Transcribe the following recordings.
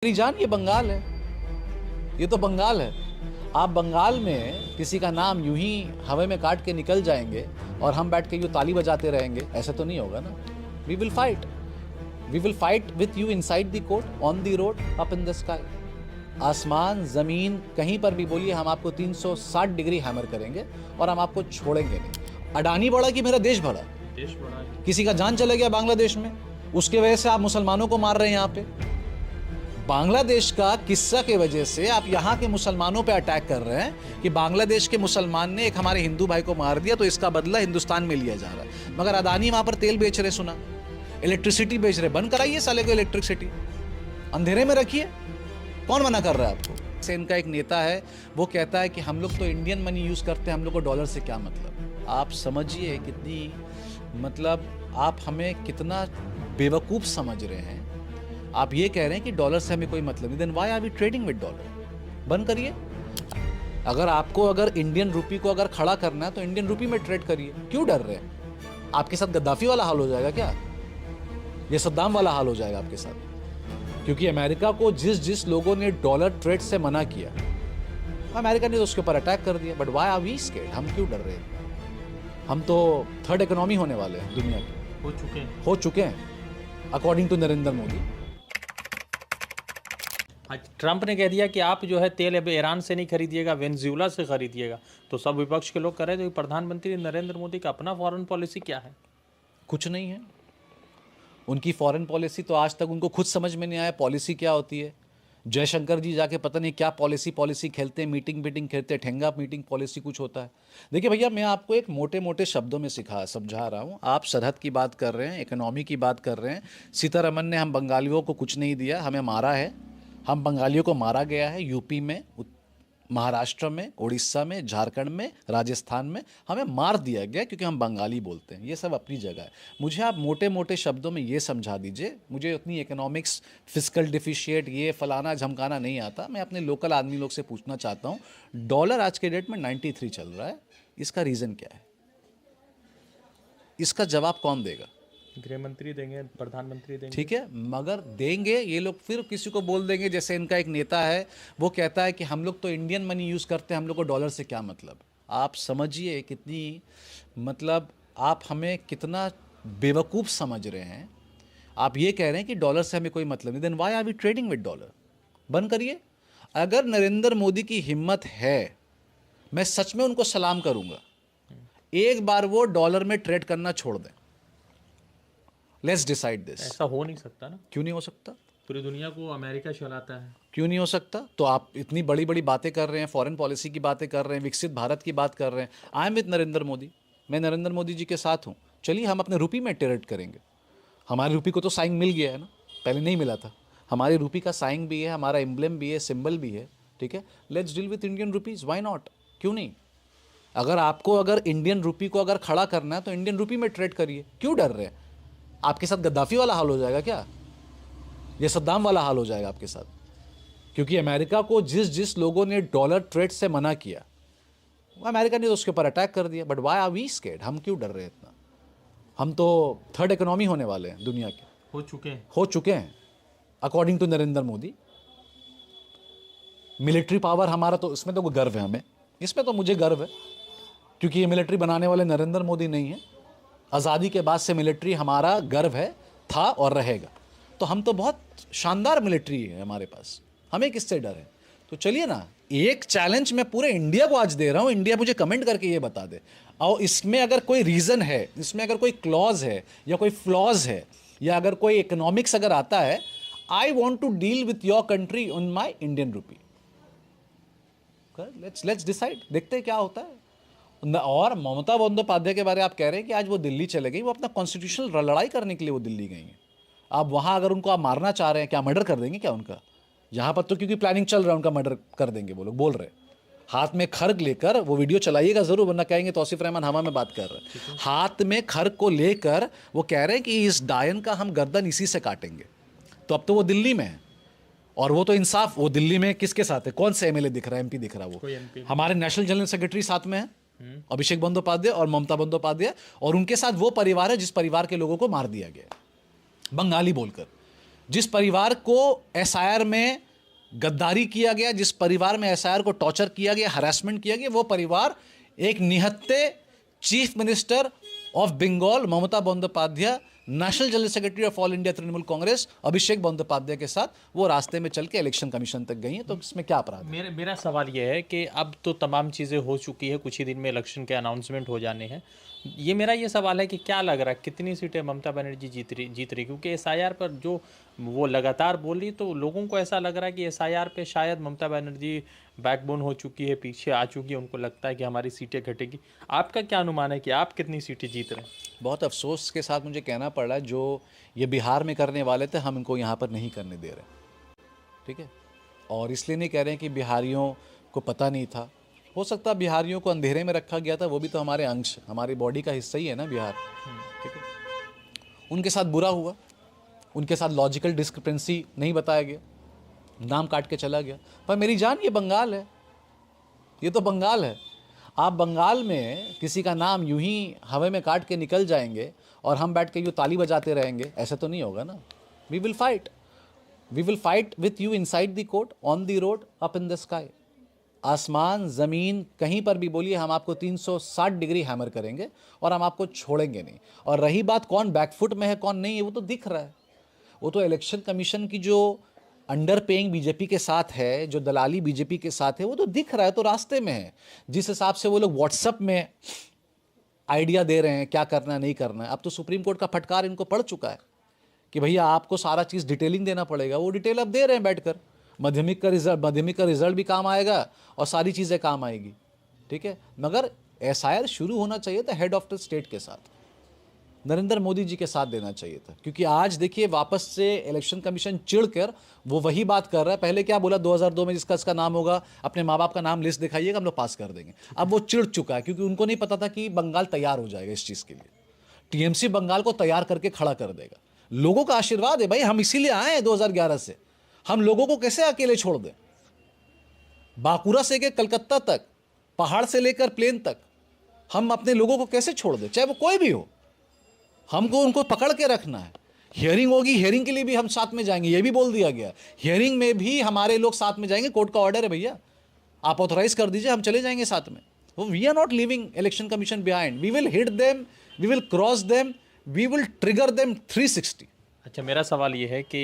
मेरी जान ये बंगाल है, ये तो बंगाल है। आप बंगाल में किसी का नाम यूं ही हवा में काट के निकल जाएंगे और हम बैठ के यूं ताली बजाते रहेंगे, ऐसा तो नहीं होगा ना। We will fight with you inside the court, on the road, up in the sky. आसमान जमीन कहीं पर भी बोलिए, हम आपको 360 डिग्री हैमर करेंगे और हम आपको छोड़ेंगे नहीं। अडानी बढ़ा कि मेरा देश बढ़ा? देश बढ़ा। किसी का जान चला गया बांग्लादेश में, उसके वजह से आप मुसलमानों को मार रहे हैं। यहाँ पे बांग्लादेश का किस्सा के वजह से आप यहाँ के मुसलमानों पे अटैक कर रहे हैं कि बांग्लादेश के मुसलमान ने एक हमारे हिंदू भाई को मार दिया तो इसका बदला हिंदुस्तान में लिया जा रहा है। मगर अदानी वहां पर तेल बेच रहे, सुना, इलेक्ट्रिसिटी बेच रहे। बंद कराइए साले को इलेक्ट्रिसिटी, अंधेरे में रखिए। कौन मना कर रहा है आपको? से इनका एक नेता है, वो कहता है कि हम लोग तो इंडियन मनी यूज करते हैं, हम लोग को डॉलर से क्या मतलब। आप समझिए कितनी, मतलब आप हमें कितना बेवकूफ समझ रहे हैं। आप ये कह रहे हैं कि डॉलर से हमें कोई मतलब नहीं, then why are we trading with dollar? बंद करिए। अगर इंडियन रूपी को अगर खड़ा करना है तो इंडियन रूपी में ट्रेड करिए। क्यों डर रहे हैं? आपके साथ गद्दाफी वाला हाल हो जाएगा क्या? ये सद्दाम वाला हाल हो जाएगा आपके साथ? क्योंकि अमेरिका को जिस लोगों ने डॉलर ट्रेड से मना किया, अमेरिका ने तो उसके ऊपर अटैक कर दिया। But why are we scared? हम क्यों डर रहे हैं? हम तो थर्ड इकोनॉमी होने वाले हैं दुनिया की, हो चुके हैं अकॉर्डिंग टू नरेंद्र मोदी। आज ट्रंप ने कह दिया कि आप जो है तेल अब ईरान से नहीं खरीदिएगा, वेनेजुएला से खरीदिएगा। तो सब विपक्ष के लोग कह रहे थे कि प्रधानमंत्री नरेंद्र मोदी का अपना फॉरेन पॉलिसी क्या है? कुछ नहीं है। उनकी फॉरेन पॉलिसी तो आज तक उनको खुद समझ में नहीं आया पॉलिसी क्या होती है। जयशंकर जी जाके पता नहीं क्या पॉलिसी खेलते हैं, मीटिंग खेलते हैं, ठेंगा मीटिंग पॉलिसी कुछ होता है। देखिए भैया, मैं आपको एक मोटे मोटे शब्दों में समझा रहा हूँ। आप सरहद की बात कर रहे हैं, इकोनॉमी की बात कर रहे हैं। सीतारमन ने हम बंगालियों को कुछ नहीं दिया, हमें मारा है। हम बंगालियों को मारा गया है यूपी में, महाराष्ट्र में, उड़ीसा में, झारखंड में, राजस्थान में हमें मार दिया गया क्योंकि हम बंगाली बोलते हैं। ये सब अपनी जगह है। मुझे आप मोटे मोटे शब्दों में ये समझा दीजिए। मुझे उतनी इकोनॉमिक्स, फिस्कल डिफिशिएट, ये फलाना झमकाना नहीं आता। मैं अपने लोकल आदमी लोग से पूछना चाहता हूँ, डॉलर आज के डेट में 93 चल रहा है, इसका रीज़न क्या है? इसका जवाब कौन देगा? गृह मंत्री देंगे, प्रधानमंत्री देंगे। ठीक है, मगर देंगे ये लोग, फिर किसी को बोल देंगे। जैसे इनका एक नेता है, वो कहता है कि हम लोग तो इंडियन मनी यूज़ करते हैं, हम लोग को डॉलर से क्या मतलब। आप समझिए कितनी, मतलब आप हमें कितना बेवकूफ़ समझ रहे हैं। आप ये कह रहे हैं कि डॉलर से हमें कोई मतलब नहीं, then why are we trading with dollar? बंद करिए। अगर नरेंद्र मोदी की हिम्मत है, मैं सच में उनको सलाम करूंगा, एक बार वो डॉलर में ट्रेड करना छोड़ दें। Let's decide this. ऐसा हो नहीं सकता ना। क्यों नहीं हो सकता? पूरी दुनिया को अमेरिका चलाता है। क्यों नहीं हो सकता? तो आप इतनी बड़ी बड़ी बातें कर रहे हैं, फॉरेन पॉलिसी की बातें कर रहे हैं, विकसित भारत की बात कर रहे हैं। I am with Narendra Modi, मैं नरेंद्र मोदी जी के साथ हूँ। चलिए हम अपने रुपी में ट्रेड करेंगे। हमारी रुपी को तो साइन मिल गया है ना, पहले नहीं मिला था। हमारी रुपी का साइन भी है, हमारा एम्ब्लेम भी है, सिंबल भी है। ठीक है, let's deal with Indian rupees, why not? क्यों नहीं? अगर इंडियन रुपी को अगर खड़ा करना है तो इंडियन रुपी में ट्रेड करिए। क्यों डर रहे हैं? आपके साथ गद्दाफी वाला हाल हो जाएगा क्या? ये सद्दाम वाला हाल हो जाएगा आपके साथ? क्योंकि अमेरिका को जिस लोगों ने डॉलर ट्रेड से मना किया, अमेरिका ने तो उसके ऊपर अटैक कर दिया। But why are we scared? हम क्यों डर रहे हैं इतना? हम तो थर्ड इकोनॉमी होने वाले हैं दुनिया के, हो चुके हैं according to Narendra Modi. Military power हमारा, तो इसमें तो गर्व है हमें, इसमें तो मुझे गर्व है, क्योंकि ये मिलिट्री बनाने वाले नरेंद्र मोदी नहीं है। आज़ादी के बाद से मिलिट्री हमारा गर्व है, था और रहेगा। तो हम तो बहुत शानदार मिलिट्री है हमारे पास, हमें किससे डर है? तो चलिए ना, एक चैलेंज मैं पूरे इंडिया को आज दे रहा हूँ। इंडिया मुझे कमेंट करके ये बता दे, और इसमें अगर कोई रीज़न है, इसमें अगर कोई क्लॉज है या कोई फ्लॉज है, या अगर कोई इकोनॉमिक्स अगर आता है, I want to deal with your country on my Indian rupee. Let's decide, देखते हैं क्या होता है। और ममता बंदोपाध्याय के बारे में आप कह रहे हैं कि आज वो दिल्ली चले गई, वो अपना कॉन्स्टिट्यूशनल लड़ाई करने के लिए वो दिल्ली गई हैं। आप वहाँ अगर उनको आप मारना चाह रहे हैं, क्या मर्डर कर देंगे क्या उनका? यहाँ पर तो क्योंकि प्लानिंग चल रहा है, उनका मर्डर कर देंगे वो लोग, बोल रहे हैं। हाथ में खर्ग लेकर वो वीडियो चलाइएगा ज़रूर, वरना कहेंगे तौसीफ रहमान हवा में बात कर रहे हैं। हाथ में खर्ग को लेकर वो कह रहे हैं कि इस डायन का हम गर्दन इसी से काटेंगे। तो अब तो वो दिल्ली में है, और वो तो इंसाफ, वो दिल्ली में किसके साथ है? कौन से एमएलए दिख रहा है, एमपी दिख रहा है? वो हमारे नेशनल जनरल सेक्रेटरी साथ में है, अभिषेक बंदोपाध्याय और ममता बंदोपाध्याय, और उनके साथ वो परिवार है जिस परिवार के लोगों को मार दिया गया बंगाली बोलकर। जिस परिवार को एसआईआर में गद्दारी किया गया, जिस परिवार में एसआईआर को टॉर्चर किया गया, हरासमेंट किया गया, वो परिवार एक निहत्ते chief minister of Bengal Mamata Bandopadhyay, national general secretary of all India Trinamool Congress Abhishek Bandopadhyay के साथ वो रास्ते में चल के इलेक्शन कमीशन तक गई हैं। तो इसमें क्या अपराध है? मेरा सवाल ये है कि अब तो तमाम चीज़ें हो चुकी है, कुछ ही दिन में इलेक्शन के अनाउंसमेंट हो जाने हैं। मेरा ये सवाल है कि क्या लग रहा है कितनी सीटें ममता बनर्जी जीत रही, क्योंकि एसआईआर पर जो वो लगातार बोल रही, तो लोगों को ऐसा लग रहा है कि एसआईआर पे शायद ममता बनर्जी बैकबोन हो चुकी है, पीछे आ चुकी है, उनको लगता है कि हमारी सीटें घटेगी। आपका क्या अनुमान है कि आप कितनी सीटें जीत रहे हैं? बहुत अफसोस के साथ मुझे कहना पड़ रहा है, जो ये बिहार में करने वाले थे हम इनको यहाँ पर नहीं करने दे रहे, ठीक है। और इसलिए नहीं कह रहे हैं कि बिहारियों को पता नहीं था, हो सकता है बिहारियों को अंधेरे में रखा गया था, वो भी तो हमारे अंश, हमारी बॉडी का हिस्सा ही है ना बिहार, ठीक है। उनके साथ बुरा हुआ, उनके साथ लॉजिकल डिस्क्रिपेंसी नहीं बताया गया, नाम काट के चला गया। पर मेरी जान, ये बंगाल है, ये तो बंगाल है। आप बंगाल में किसी का नाम यूं ही हवा में काट के निकल जाएंगे और हम बैठ के यूँ ताली बजाते रहेंगे, ऐसा तो नहीं होगा ना। We will fight with you inside the court, on the road, up in the sky. आसमान ज़मीन कहीं पर भी बोलिए, हम आपको 360 डिग्री हैमर करेंगे और हम आपको छोड़ेंगे नहीं। और रही बात कौन बैकफुट में है कौन नहीं है, वो तो दिख रहा है। वो तो इलेक्शन कमीशन की जो अंडर पेइंग बीजेपी के साथ है, जो दलाली बीजेपी के साथ है, वो तो दिख रहा है, तो रास्ते में है। जिस हिसाब से वो लोग व्हाट्सएप में आइडिया दे रहे हैं क्या करना नहीं करना है, अब तो सुप्रीम कोर्ट का फटकार इनको पड़ चुका है कि भैया आपको सारा चीज़ डिटेलिंग देना पड़ेगा। वो डिटेल अब दे रहे हैं बैठकर। माध्यमिक का रिजल्ट भी काम आएगा और सारी चीज़ें काम आएगी, ठीक है। मगर एसआईआर शुरू होना चाहिए था हेड ऑफ द स्टेट के साथ, नरेंद्र मोदी जी के साथ देना चाहिए था। क्योंकि आज देखिए वापस से इलेक्शन कमीशन चिढ़कर वो वही बात कर रहा है। पहले क्या बोला, 2002 में जिसका इसका नाम होगा अपने माँ बाप का नाम लिस्ट दिखाइएगा, हम लोग पास कर देंगे। अब वो चिढ़ चुका है क्योंकि उनको नहीं पता था कि बंगाल तैयार हो जाएगा इस चीज़ के लिए। टीएमसी बंगाल को तैयार करके खड़ा कर देगा। लोगों का आशीर्वाद है भाई, हम इसीलिए आए हैं 2011 से। हम लोगों को कैसे अकेले छोड़ दें? बांकुरा से लेकर कलकत्ता तक, पहाड़ से लेकर प्लेन तक, हम अपने लोगों को कैसे छोड़ दें, चाहे वो कोई भी हो। हमको उनको पकड़ के रखना है। हियरिंग होगी, हियरिंग के लिए भी हम साथ में जाएंगे, ये भी बोल दिया गया। हियरिंग में भी हमारे लोग साथ में जाएंगे, कोर्ट का ऑर्डर है भैया, आप ऑथोराइज कर दीजिए, हम चले जाएंगे साथ में। We are not living election commission behind, we will hit them, we will cross them, we will trigger them 360। अच्छा, मेरा सवाल ये है कि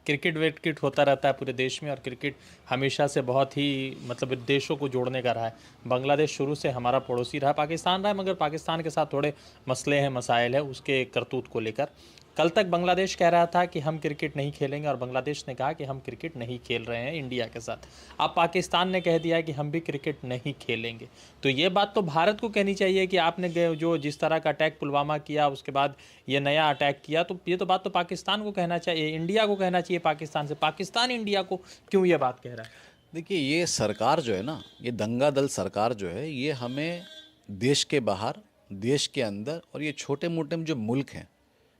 क्रिकेट वेटकिट होता रहता है पूरे देश में, और क्रिकेट हमेशा से बहुत ही मतलब देशों को जोड़ने का रहा है। बांग्लादेश शुरू से हमारा पड़ोसी रहा, पाकिस्तान रहा है, मगर पाकिस्तान के साथ थोड़े मसले हैं, मसाइल है उसके करतूत को लेकर। कल तक बांग्लादेश कह रहा था कि हम क्रिकेट नहीं खेलेंगे, और बांग्लादेश ने कहा कि हम क्रिकेट नहीं खेल रहे हैं इंडिया के साथ। अब पाकिस्तान ने कह दिया कि हम भी क्रिकेट नहीं खेलेंगे। तो ये बात तो भारत को कहनी चाहिए कि आपने जो जिस तरह का अटैक पुलवामा किया, उसके बाद ये नया अटैक किया, तो ये तो बात तो पाकिस्तान को कहना चाहिए, इंडिया को कहना चाहिए पाकिस्तान से। पाकिस्तान इंडिया को क्यों ये बात कह रहा है? देखिए, ये सरकार जो है ना, ये दंगा दल सरकार जो है, ये हमें देश के बाहर, देश के अंदर, और ये छोटे मोटे जो मुल्क हैं,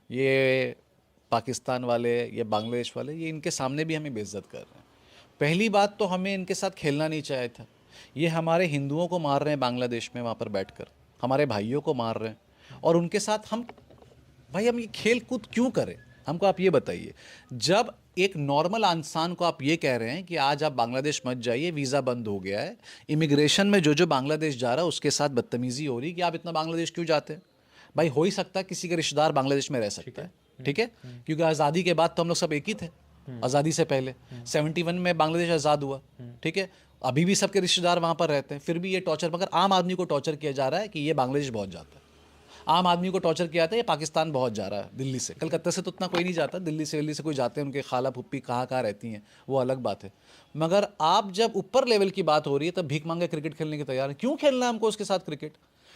ये पाकिस्तान वाले, ये बांग्लादेश वाले, ये इनके सामने भी हमें बेइज्जत कर रहे हैं। पहली बात तो हमें इनके साथ खेलना नहीं चाहिए था। ये हमारे हिंदुओं को मार रहे हैं बांग्लादेश में, वहाँ पर बैठकर हमारे भाइयों को मार रहे हैं, और उनके साथ हम ये खेल कूद क्यों करें? हमको आप ये बताइए। जब एक नॉर्मल इंसान को आप ये कह रहे हैं कि आज आप बांग्लादेश मत जाइए, वीज़ा बंद हो गया है, इमिग्रेशन में जो बांग्लादेश जा रहा है उसके साथ बदतमीज़ी हो रही कि आप इतना बांग्लादेश क्यों जाते हैं? भाई हो ही सकता है किसी का रिश्तेदार बांग्लादेश में रह सकता है, ठीक है, क्योंकि आज़ादी के बाद तो हम लोग सब एक ही थे। आज़ादी से पहले 71 में बांग्लादेश आज़ाद हुआ, ठीक है। अभी भी सबके रिश्तेदार वहाँ पर रहते हैं, फिर भी ये टॉर्चर, मगर आम आदमी को टॉर्चर किया जा रहा है कि ये बांग्लादेश बहुत जाता है। आम आदमी को टॉर्चर किया जाता है ये पाकिस्तान बहुत जा रहा है, दिल्ली से। कलकत्ता से तो उतना कोई नहीं जाता, दिल्ली से कोई जाते हैं, उनके खाला फुप्पी कहाँ रहती हैं, वो अलग बात है। मगर आप जब ऊपर लेवल की बात हो रही है तब भीख मांगे क्रिकेट खेलने के तैयार है। क्यों खेलना है हमको उसके साथ क्रिकेट?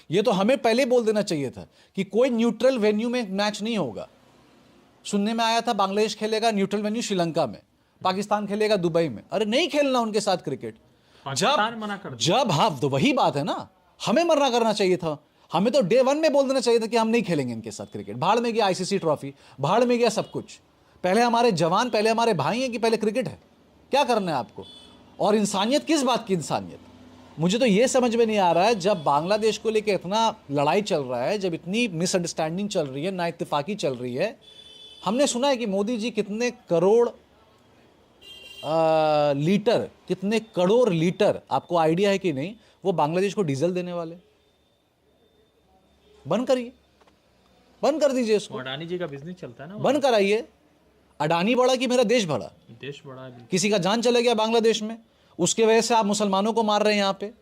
ये तो हमें पहले बोल देना चाहिए था कि कोई न्यूट्रल वेन्यू में मैच नहीं होगा। सुनने में आया था बांग्लादेश खेलेगा न्यूट्रल वेन्यू श्रीलंका में, पाकिस्तान खेलेगा दुबई में। अरे नहीं खेलना उनके साथ क्रिकेट। जब हाँ, तो वही बात है ना, हमें मना करना चाहिए था। हमें तो डे 1 में बोल देना चाहिए था कि हम नहीं खेलेंगे इनके साथ क्रिकेट। भाड़ में गया आईसीसी ट्रॉफी, भाड़ में गया सब कुछ। पहले हमारे जवान, पहले हमारे भाई हैं कि पहले क्रिकेट है? क्या करना है आपको? और इंसानियत किस बात की इंसानियत? मुझे तो ये समझ में नहीं आ रहा है। जब बांग्लादेश को लेकर इतना लड़ाई चल रहा है, जब इतनी मिसअंडरस्टैंडिंग चल रही है, ना इत्तेफाकी चल रही है, हमने सुना है कि मोदी जी कितने करोड़ लीटर, कितने करोड़ लीटर, आपको आइडिया है कि नहीं, वो बांग्लादेश को डीजल देने वाले। बंद करिए, बंद कर दीजिए इसको, अडानी जी का बिजनेस चलता है ना, बंद कराइए। अडानी बढ़ा कि मेरा देश बढ़ा? देश बड़ा है। किसी का जान चला गया बांग्लादेश में, उसके वजह से आप मुसलमानों को मार रहे हैं यहाँ पे।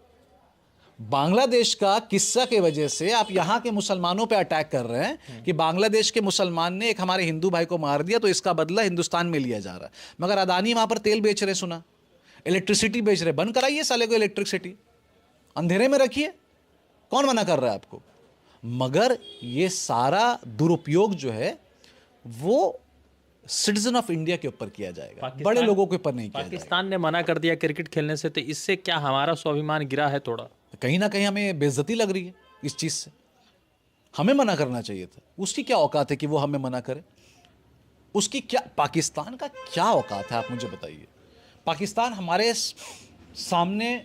बांग्लादेश का किस्सा की वजह से आप यहाँ के मुसलमानों पे अटैक कर रहे हैं कि बांग्लादेश के मुसलमान ने एक हमारे हिंदू भाई को मार दिया तो इसका बदला हिंदुस्तान में लिया जा रहा है। मगर अदानी वहाँ पर तेल बेच रहे, सुना, इलेक्ट्रिसिटी बेच रहे। बंद कराइए साले को इलेक्ट्रिसिटी, अंधेरे में रखिए, कौन मना कर रहा है आपको? मगर ये सारा दुरुपयोग जो है वो सिटीजन ऑफ इंडिया के ऊपर किया जाएगा, बड़े लोगों के ऊपर नहीं किया जाएगा। पाकिस्तान ने मना कर दिया क्रिकेट खेलने से, तो इससे क्या हमारा स्वाभिमान गिरा है थोड़ा? कहीं ना कहीं हमें बेइज्जती लग रही है इस चीज़ से। हमें मना करना चाहिए था। उसकी क्या औकात है कि वो हमें मना करे? उसकी क्या, पाकिस्तान का क्या औकात है, आप मुझे बताइए। पाकिस्तान हमारे सामने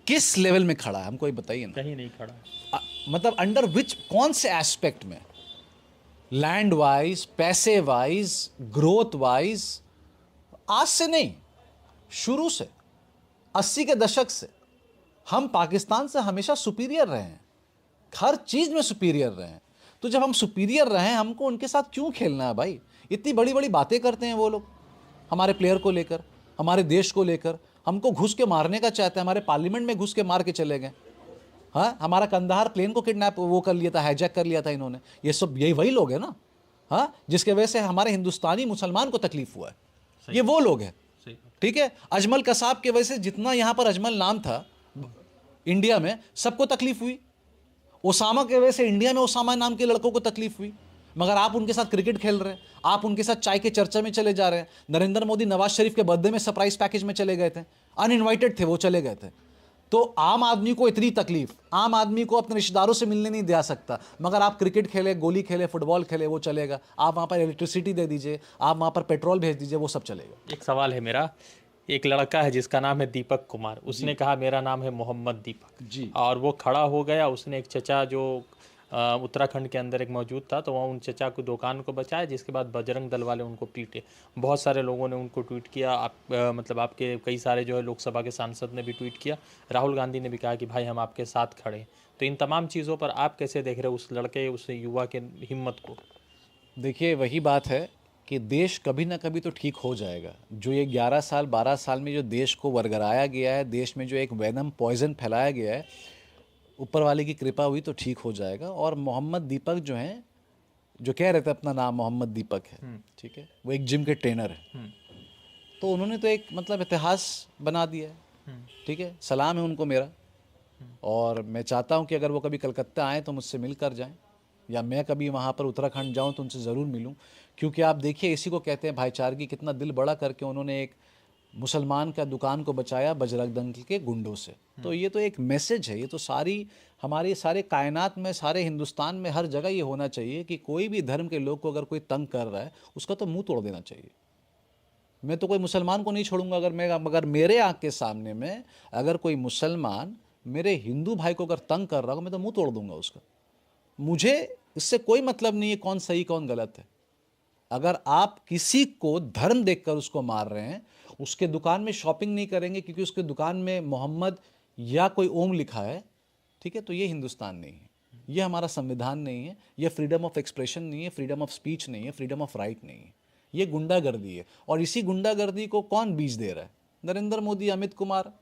किस लेवल में खड़ा है, हमको ये बताइए ना। कहीं नहीं खड़ा। मतलब अंडर विच, कौन से एस्पेक्ट में? लैंड वाइज, पैसे वाइज, ग्रोथ वाइज। आज से नहीं, शुरू से 80 के दशक से हम पाकिस्तान से हमेशा सुपीरियर रहे हैं, हर चीज़ में सुपीरियर रहे हैं। तो जब हम सुपीरियर रहे हैं, हमको उनके साथ क्यों खेलना है भाई? इतनी बड़ी बड़ी बातें करते हैं वो लोग हमारे प्लेयर को लेकर, हमारे देश को लेकर। हमको घुस के मारने का चाहते हैं, हमारे पार्लियामेंट में घुस के मार के चले गए। हाँ, हमारा कंधार प्लेन को किडनैप वो कर लिया था, हाईजैक कर लिया था इन्होंने। ये सब यही वही लोग हैं ना, हाँ, जिसके वजह से हमारे हिंदुस्तानी मुसलमान को तकलीफ हुआ है। ये वो लोग हैं, ठीक है। अजमल कसाब की वजह से जितना यहाँ पर अजमल नाम था इंडिया में, सबको तकलीफ हुई। ओसामा की वजह से इंडिया में ओसामा नाम के लड़कों को तकलीफ हुई। मगर आप उनके साथ क्रिकेट खेल रहे हैं, आप उनके साथ चाय के चर्चा में चले जा रहे हैं। नरेंद्र मोदी नवाज शरीफ के बर्थडे में सरप्राइज पैकेज में चले गए थे, अनइनवाइटेड थे, वो चले गए थे। तो आम आदमी को इतनी तकलीफ, आम आदमी को अपने रिश्तेदारों से मिलने नहीं दे सकता। मगर आप क्रिकेट खेले, गोली खेले, फुटबॉल खेले, वो चलेगा। आप वहाँ पर इलेक्ट्रिसिटी दे दीजिए, आप वहाँ पर पेट्रोल भेज दीजिए, वो सब चलेगा। एक सवाल है मेरा, एक लड़का है जिसका नाम है दीपक कुमार, उसने कहा मेरा नाम है मोहम्मद दीपक जी, और वो खड़ा हो गया। उसने एक चचा जो उत्तराखंड के अंदर एक मौजूद था, तो वह उन चचा को दुकान को बचाया, जिसके बाद बजरंग दल वाले उनको पीटे। बहुत सारे लोगों ने उनको ट्वीट किया, मतलब आपके कई सारे जो है लोकसभा के सांसद ने भी ट्वीट किया, राहुल गांधी ने भी कहा कि भाई हम आपके साथ खड़े हैं। तो इन तमाम चीज़ों पर आप कैसे देख रहे हो उस लड़के, उस युवा के हिम्मत को? देखिए वही बात है कि देश कभी ना कभी तो ठीक हो जाएगा। जो ये 11 साल 12 साल में जो देश को वरगराया गया है, देश में जो एक वेनम पॉइजन फैलाया गया है, ऊपर वाले की कृपा हुई तो ठीक हो जाएगा। और मोहम्मद दीपक जो हैं, जो कह रहे थे अपना नाम मोहम्मद दीपक है, ठीक है, वो एक जिम के ट्रेनर है। तो उन्होंने तो एक मतलब इतिहास बना दिया है, ठीक है, सलाम है उनको मेरा। और मैं चाहता हूँ कि अगर वो कभी कलकत्ता आएँ तो मुझसे मिल कर जाएँ, या मैं कभी वहाँ पर उत्तराखंड जाऊँ तो उनसे ज़रूर मिलूँ। क्योंकि आप देखिए, इसी को कहते हैं भाईचारगी। कितना दिल बड़ा करके उन्होंने एक मुसलमान का दुकान को बचाया बजरंग दल के गुंडों से। तो ये तो एक मैसेज है। ये तो सारी हमारे सारे कायनात में, सारे हिंदुस्तान में, हर जगह ये होना चाहिए कि कोई भी धर्म के लोग को अगर कोई तंग कर रहा है, उसका तो मुंह तोड़ देना चाहिए। मैं तो कोई मुसलमान को नहीं छोड़ूंगा। अगर मेरे आँख के सामने में अगर कोई मुसलमान मेरे हिंदू भाई को अगर तंग कर रहा हो, मैं तो मुँह तोड़ दूंगा उसका। मुझे इससे कोई मतलब नहीं है कौन सही कौन गलत है। अगर आप किसी को धर्म देखकर उसको मार रहे हैं, उसके दुकान में शॉपिंग नहीं करेंगे क्योंकि उसके दुकान में मोहम्मद या कोई ओम लिखा है, ठीक है, तो ये हिंदुस्तान नहीं है, ये हमारा संविधान नहीं है, ये फ्रीडम ऑफ एक्सप्रेशन नहीं है, फ्रीडम ऑफ स्पीच नहीं है, फ्रीडम ऑफ राइट नहीं है, ये गुंडागर्दी है। और इसी गुंडागर्दी को कौन बीज दे रहा है? नरेंद्र मोदी, अमित कुमार,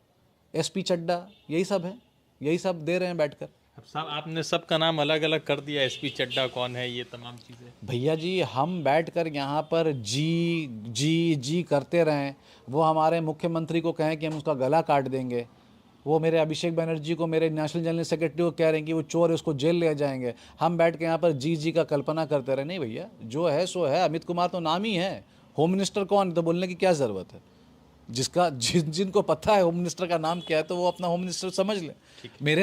एसपी चड्डा, यही सब है, यही सब दे रहे हैं बैठकर। अब सब आपने सबका नाम अलग अलग कर दिया, एसपी चड्डा कौन है, ये तमाम चीज़ें। भैया जी, हम बैठकर यहाँ पर जी जी जी करते रहें, वो हमारे मुख्यमंत्री को कहें कि हम उसका गला काट देंगे, वो मेरे अभिषेक बनर्जी को, मेरे नेशनल जनरल सेक्रेटरी को कह रहे हैं कि वो चोर है, उसको जेल ले जाएंगे, हम बैठ के यहाँ पर जी जी का कल्पना करते रहे। नहीं भैया, जो है सो है। अमित कुमार तो नाम ही है, होम मिनिस्टर कौन, तो बोलने की क्या ज़रूरत है? जिनको पता है होम मिनिस्टर का नाम क्या है तो वो अपना होम मिनिस्टर समझ ले।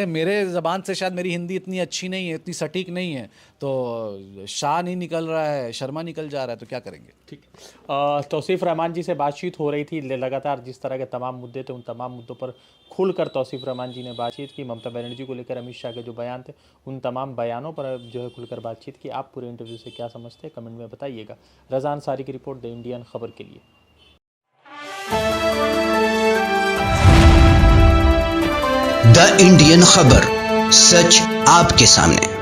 मेरे ज़बान से शायद मेरी हिंदी इतनी अच्छी नहीं है, इतनी सटीक नहीं है, तो शाह नहीं निकल रहा है, शर्मा निकल जा रहा है, तो क्या करेंगे। ठीक। तौसीफ़ रहमान जी से बातचीत हो रही थी, लगातार जिस तरह के तमाम मुद्दे थे उन तमाम मुद्दों पर खुलकर तौसीफ़ रहमान जी ने बातचीत की। ममता बनर्जी को लेकर अमित शाह के जो बयान थे उन तमाम बयानों पर जो है खुलकर बातचीत की। आप पूरे इंटरव्यू से क्या समझते हैं कमेंट में बताइएगा। रज़ा अंसारी की रिपोर्ट, द इंडियन खबर के लिए। द इंडियन खबर, सच आपके सामने।